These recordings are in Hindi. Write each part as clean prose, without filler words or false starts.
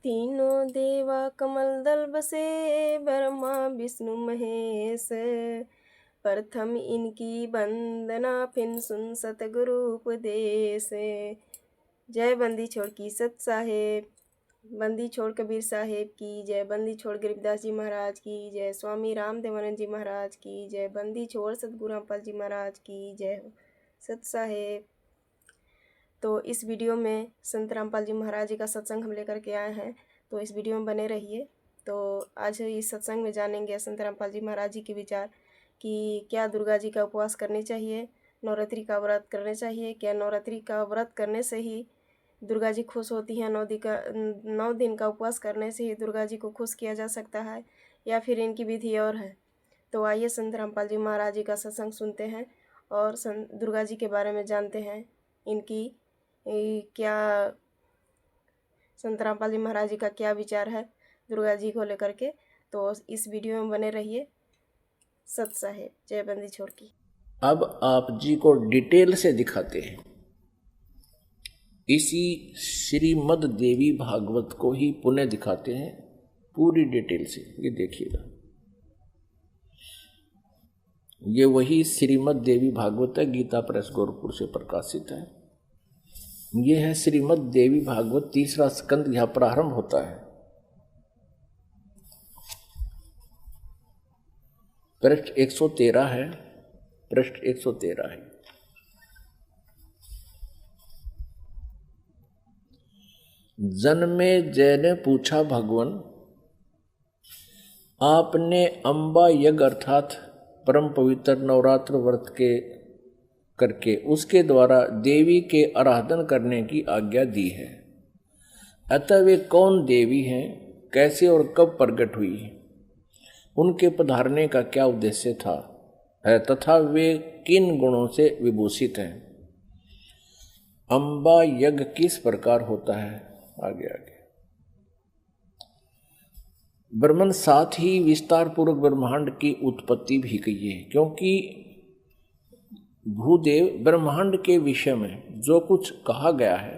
तीनों देवा कमल दल बसे, ब्रह्मा विष्णु महेश। प्रथम इनकी वंदना, फिर सुन सतगुरु उपदेश। जय बंदी छोड़ की सत साहेब, बंदी छोड़ कबीर साहेब की जय, बंदी छोड़ गरीबदास जी महाराज की जय, स्वामी रामदेवानंद जी महाराज की जय, बंदी छोड़ सतगुरु रामपाल जी महाराज की जय हो सत साहेब। तो इस वीडियो में संत रामपाल जी महाराज जी का सत्संग हम लेकर के आए हैं, तो इस वीडियो में बने रहिए। तो आज इस सत्संग में जानेंगे संत रामपाल जी महाराज जी के विचार कि क्या दुर्गा जी का उपवास करनी चाहिए, नवरात्रि का व्रत करने चाहिए, क्या नवरात्रि का व्रत करने से ही दुर्गा जी खुश होती हैं, 9 दिन का उपवास करने से ही दुर्गा जी को खुश किया जा सकता है, या फिर इनकी विधि और है। तो आइए संत रामपाल जी महाराज जी का सत्संग सुनते हैं और दुर्गा जी के बारे में जानते हैं, इनकी क्या संत रामपाल जी महाराज जी का क्या विचार है दुर्गा जी को लेकर के। तो इस वीडियो में बने रहिए। सत साहेब, जय बंदी छोड़ की। अब आप जी को डिटेल से दिखाते हैं, इसी श्रीमद् देवी भागवत को ही पुनः दिखाते हैं पूरी डिटेल से। ये देखिएगा, ये वही श्रीमद् देवी भागवत है, गीता प्रेस गोरखपुर से प्रकाशित है। ये है श्रीमद् देवी भागवत, तीसरा स्कंद यहां प्रारंभ होता है। पृष्ठ 113 है, पृष्ठ 113 है। जन्मे जय ने पूछा, भगवान आपने अंबा यज्ञ अर्थात परम पवित्र नवरात्र व्रत के करके उसके द्वारा देवी के आराधन करने की आज्ञा दी है। अतः वे कौन देवी हैं, कैसे और कब प्रकट हुई, उनके पधारने का क्या उद्देश्य था है, तथा वे किन गुणों से विभूषित हैं। अंबा यज्ञ किस प्रकार होता है, आगे आगे ब्रह्मन साथ ही विस्तार पूर्वक ब्रह्मांड की उत्पत्ति भी कही है, क्योंकि भूदेव ब्रह्मांड के विषय में जो कुछ कहा गया है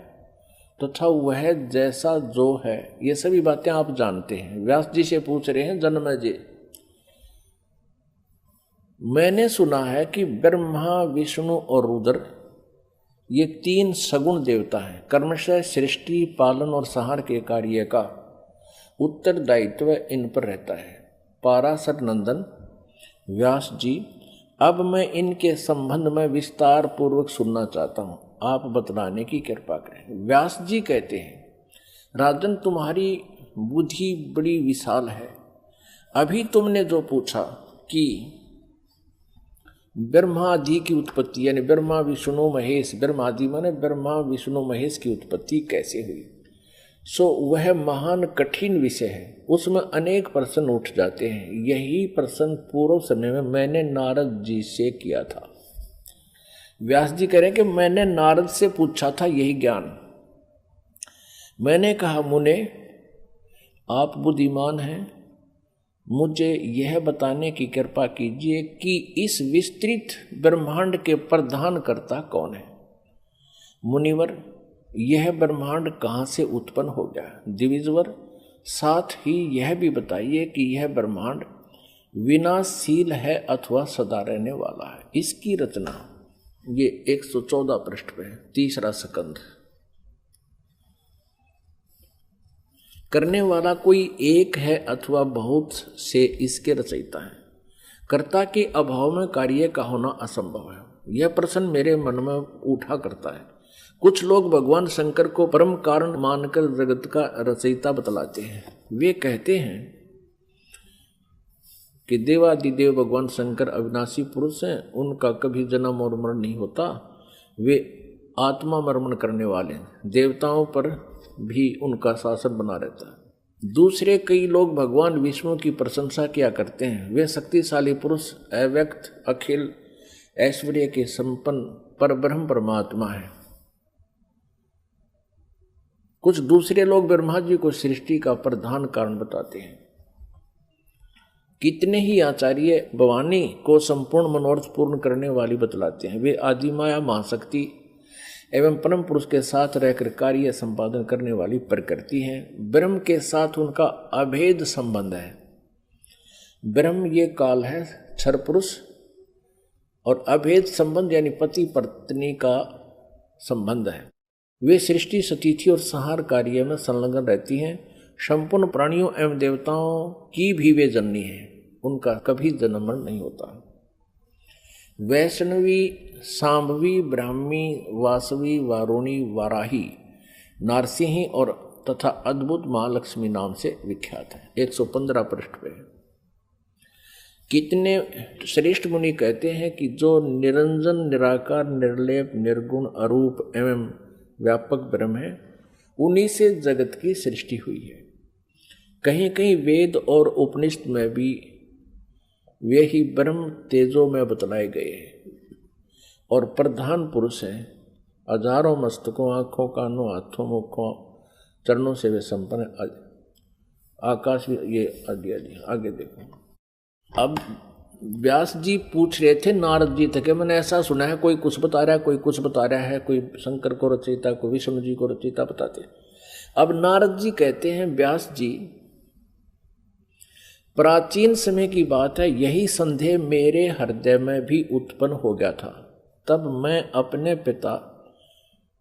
तथा वह जैसा जो है, ये सभी बातें आप जानते हैं। व्यास जी से पूछ रहे हैं, जन्मे जी मैंने सुना है कि ब्रह्मा विष्णु और रुद्र ये 3 सगुण देवता हैं। कर्मशः सृष्टि पालन और संहार के कार्य का उत्तरदायित्व इन पर रहता है। पाराशर नंदन व्यास जी, अब मैं इनके संबंध में विस्तार पूर्वक सुनना चाहता हूं, आप बतलाने की कृपा करें। व्यास जी कहते हैं, राजन तुम्हारी बुद्धि बड़ी विशाल है। अभी तुमने जो पूछा कि ब्रह्मादि की उत्पत्ति, यानी ब्रह्मा विष्णु महेश, ब्रह्मादि माने ब्रह्मा विष्णु महेश की उत्पत्ति कैसे हुई, सो वह महान कठिन विषय है। उसमें अनेक प्रश्न उठ जाते हैं। यही प्रश्न पूर्व समय में मैंने नारद जी से किया था। व्यास जी कह रहे हैं कि मैंने नारद से पूछा था यही ज्ञान। मैंने कहा, मुने आप बुद्धिमान हैं, मुझे यह बताने की कृपा कीजिए कि इस विस्तृत ब्रह्मांड के प्रधान कर्ता कौन है। मुनिवर, यह ब्रह्मांड कहाँ से उत्पन्न हो गया। द्विजवर, साथ ही यह भी बताइए कि यह ब्रह्मांड विनाशशील है अथवा सदा रहने वाला है। इसकी रचना ये 114 पृष्ठ पे है, तीसरा स्कंद। करने वाला कोई एक है अथवा बहुत से इसके रचयिता है। कर्ता के अभाव में कार्य का होना असंभव है। यह प्रश्न मेरे मन में उठा करता है। कुछ लोग भगवान शंकर को परम कारण मानकर जगत का रचयिता बतलाते हैं। वे कहते हैं कि देवादिदेव भगवान शंकर अविनाशी पुरुष हैं, उनका कभी जन्म और मरण नहीं होता, वे आत्मा मर्मण करने वाले हैं, देवताओं पर भी उनका शासन बना रहता है। दूसरे कई लोग भगवान विष्णु की प्रशंसा किया करते हैं। वे शक्तिशाली पुरुष, अव्यक्त, अखिल ऐश्वर्य के संपन्न परब्रह्म परमात्मा है। कुछ दूसरे लोग ब्रह्मा जी को सृष्टि का प्रधान कारण बताते हैं। कितने ही आचार्य भवानी को संपूर्ण मनोरथ पूर्ण करने वाली बतलाते हैं। वे आदिमाया महाशक्ति एवं परम पुरुष के साथ रहकर कार्य संपादन करने वाली प्रकृति है। ब्रह्म के साथ उनका अभेद संबंध है। ब्रह्म ये काल है, क्षर पुरुष, और अभेद संबंध यानी पति पत्नी का संबंध है। वे सृष्टि, स्थिति और संहार कार्य में संलग्न रहती हैं। संपूर्ण प्राणियों एवं देवताओं की भी वे जननी है, उनका कभी जन्म मरण नहीं होता। वैष्णवी, सांभवी, ब्राह्मी, वासवी, वारुणी, वाराही, नारसिंही और तथा अद्भुत महालक्ष्मी नाम से विख्यात है। 115 पृष्ठ पे। कितने श्रेष्ठ मुनि कहते हैं कि जो निरंजन, निराकार, निर्लेप, निर्गुण, अरूप एवं व्यापक ब्रह्म है, उन्हीं से जगत की सृष्टि हुई है। कहीं कहीं वेद और उपनिषद में भी वे ही ब्रह्म तेजो में बतलाए गए हैं और प्रधान पुरुष हैं। हजारों मस्तकों, आँखों, कानों, हाथों, मुखों, चरणों से वे संपन्न आकाश। ये आगे देखो। अब व्यास जी पूछ रहे थे नारद जी तक, मैंने ऐसा सुना है कोई कुछ बता रहा है, कोई कुछ बता रहा है, कोई शंकर को रचयिता, कोई विष्णु जी को रचयिता बताते। अब नारद जी कहते हैं, व्यास जी, प्राचीन समय की बात है, यही संदेह मेरे हृदय में भी उत्पन्न हो गया था। तब मैं अपने पिता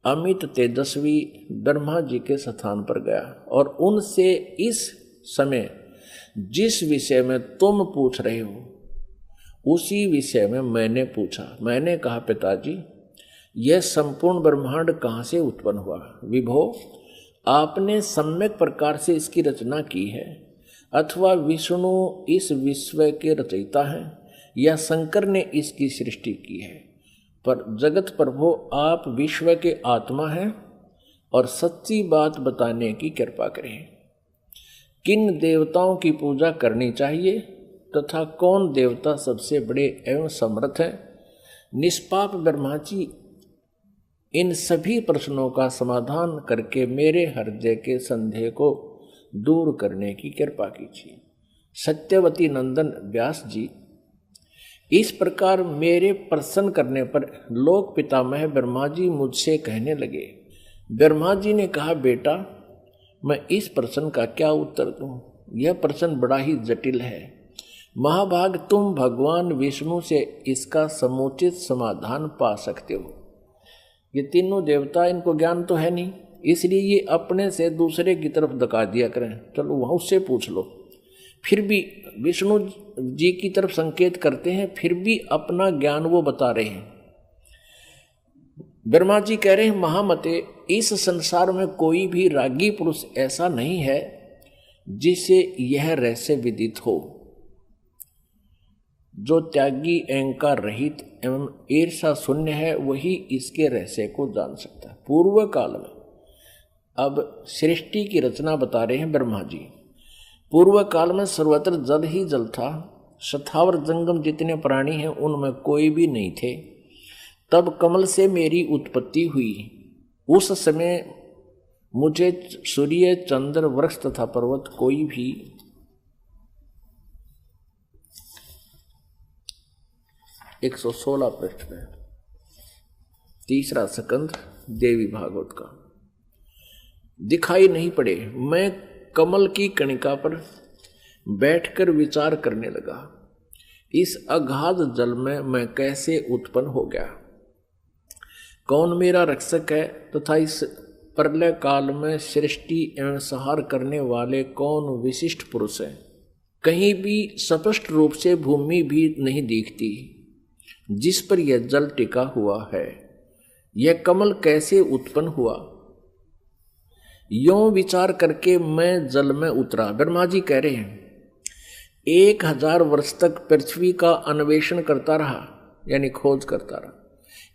अमित तेजस्वी ब्रह्मा जी के स्थान पर गया और उनसे इस समय जिस विषय में तुम पूछ रहे हो उसी विषय में मैंने पूछा। मैंने कहा, पिताजी, यह संपूर्ण ब्रह्मांड कहाँ से उत्पन्न हुआ? विभो, आपने सम्यक प्रकार से इसकी रचना की है, अथवा विष्णु इस विश्व के रचयिता हैं, या शंकर ने इसकी सृष्टि की है। पर जगत प्रभु, आप विश्व के आत्मा हैं और सच्ची बात बताने की कृपा करें। किन देवताओं की पूजा करनी चाहिए तथा कौन देवता सबसे बड़े एवं समर्थ हैं? निष्पाप ब्रह्मा जी, इन सभी प्रश्नों का समाधान करके मेरे हृदय के संदेह को दूर करने की कृपा कीजिए। सत्यवती नंदन व्यास जी, इस प्रकार मेरे प्रश्न करने पर लोक पितामह ब्रह्मा जी मुझसे कहने लगे। ब्रह्मा जी ने कहा, बेटा, मैं इस प्रश्न का क्या उत्तर दूं? यह प्रश्न बड़ा ही जटिल है। महाभाग, तुम भगवान विष्णु से इसका समुचित समाधान पा सकते हो। ये तीनों देवता, इनको ज्ञान तो है नहीं, इसलिए ये अपने से दूसरे की तरफ धका दिया करें, चलो वहाँ उससे पूछ लो। फिर भी विष्णु जी की तरफ संकेत करते हैं, फिर भी अपना ज्ञान वो बता रहे हैं। ब्रह्मा जी कह रहे हैं, महामते, इस संसार में कोई भी रागी पुरुष ऐसा नहीं है जिसे यह रहस्य विदित हो। जो त्यागी, अहंकार रहित एवं ईर्षा शून्य है, वही इसके रहस्य को जान सकता है। पूर्व काल में, अब सृष्टि की रचना बता रहे हैं ब्रह्मा जी। पूर्व काल में सर्वत्र जल ही जल था। शतावर जंगम जितने प्राणी हैं उनमें कोई भी नहीं थे। तब कमल से मेरी उत्पत्ति हुई। उस समय मुझे सूर्य, चंद्र, वृक्ष तथा पर्वत कोई भी 116 पृष्ठ में, तीसरा स्कंध देवी भागवत का, दिखाई नहीं पड़े। मैं कमल की कणिका पर बैठकर विचार करने लगा, इस अगाध जल में मैं कैसे उत्पन्न हो गया, कौन मेरा रक्षक है, तथा इस प्रलय काल में सृष्टि एवं संहार करने वाले कौन विशिष्ट पुरुष हैं। कहीं भी स्पष्ट रूप से भूमि भी नहीं दिखती जिस पर यह जल टिका हुआ है। यह कमल कैसे उत्पन्न हुआ, यों विचार करके मैं जल में उतरा। ब्रह्मा जी कह रहे हैं, 1000 वर्ष तक पृथ्वी का अन्वेषण करता रहा, यानी खोज करता रहा।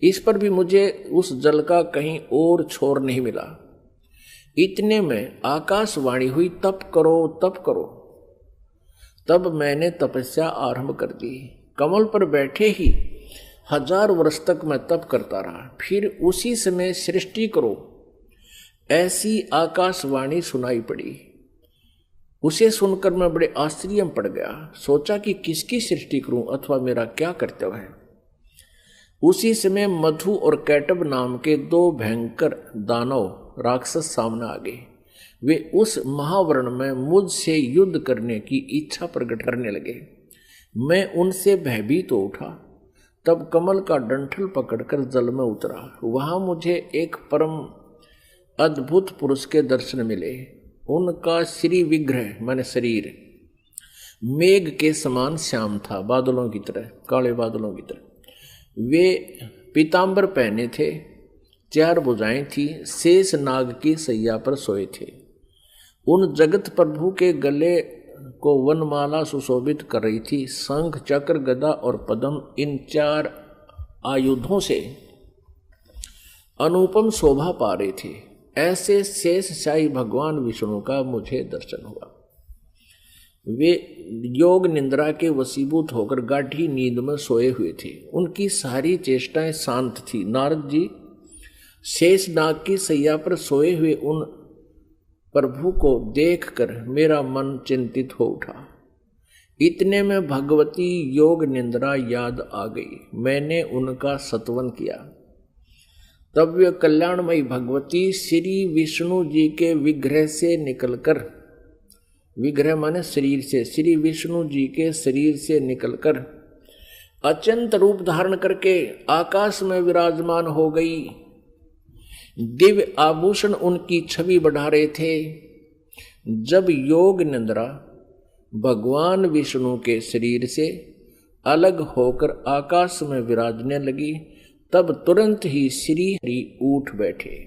इस पर भी मुझे उस जल का कहीं और छोर नहीं मिला। इतने में आकाशवाणी हुई, तप करो, तप करो। तब मैंने तपस्या आरंभ कर दी। कमल पर बैठे ही 1000 वर्ष तक मैं तप करता रहा। फिर उसी समय सृष्टि करो, ऐसी आकाशवाणी सुनाई पड़ी। उसे सुनकर मैं बड़े आश्चर्य में पड़ गया। सोचा कि किसकी सृष्टि करूं अथवा मेरा क्या कर्तव्य है। उसी समय मधु और कैटब नाम के दो भयंकर दानव राक्षस सामने आ गए। वे उस महावर्ण में मुझसे युद्ध करने की इच्छा प्रकट करने लगे। मैं उनसे भयभीत हो उठा। तब कमल का डंठल पकड़कर जल में उतरा। वहां मुझे एक परम अद्भुत पुरुष के दर्शन मिले। उनका श्री विग्रह माने शरीर मेघ के समान श्याम था, बादलों की तरह, काले बादलों की तरह। वे पीतांबर पहने थे, 4 भुजाएं थी, शेष नाग की सैया पर सोए थे। उन जगत प्रभु के गले को वनमाला सुशोभित कर रही थी। शंख, चक्र, गदा और पद्म, इन 4 आयुधों से अनुपम शोभा पा रहे थे। ऐसे शेष शाही भगवान विष्णु का मुझे दर्शन हुआ। वे योग निंद्रा के वशीभूत होकर गाढ़ी नींद में सोए हुए थे। उनकी सारी चेष्टाएं शांत थी। नारद जी शेष नाग की सैया पर सोए हुए उन प्रभु को देखकर मेरा मन चिंतित हो उठा। इतने में भगवती योग निंद्रा याद आ गई। मैंने उनका सत्वन किया। तब वे कल्याणमयी भगवती श्री विष्णु जी के विग्रह से निकलकर, विग्रह माने शरीर से, श्री विष्णु जी के शरीर से निकलकर अत्यंत रूप धारण करके आकाश में विराजमान हो गई। दिव्य आभूषण उनकी छवि बढ़ा रहे थे। जब योग निंद्रा भगवान विष्णु के शरीर से अलग होकर आकाश में विराजने लगी, तब तुरंत ही श्री हरि उठ बैठे।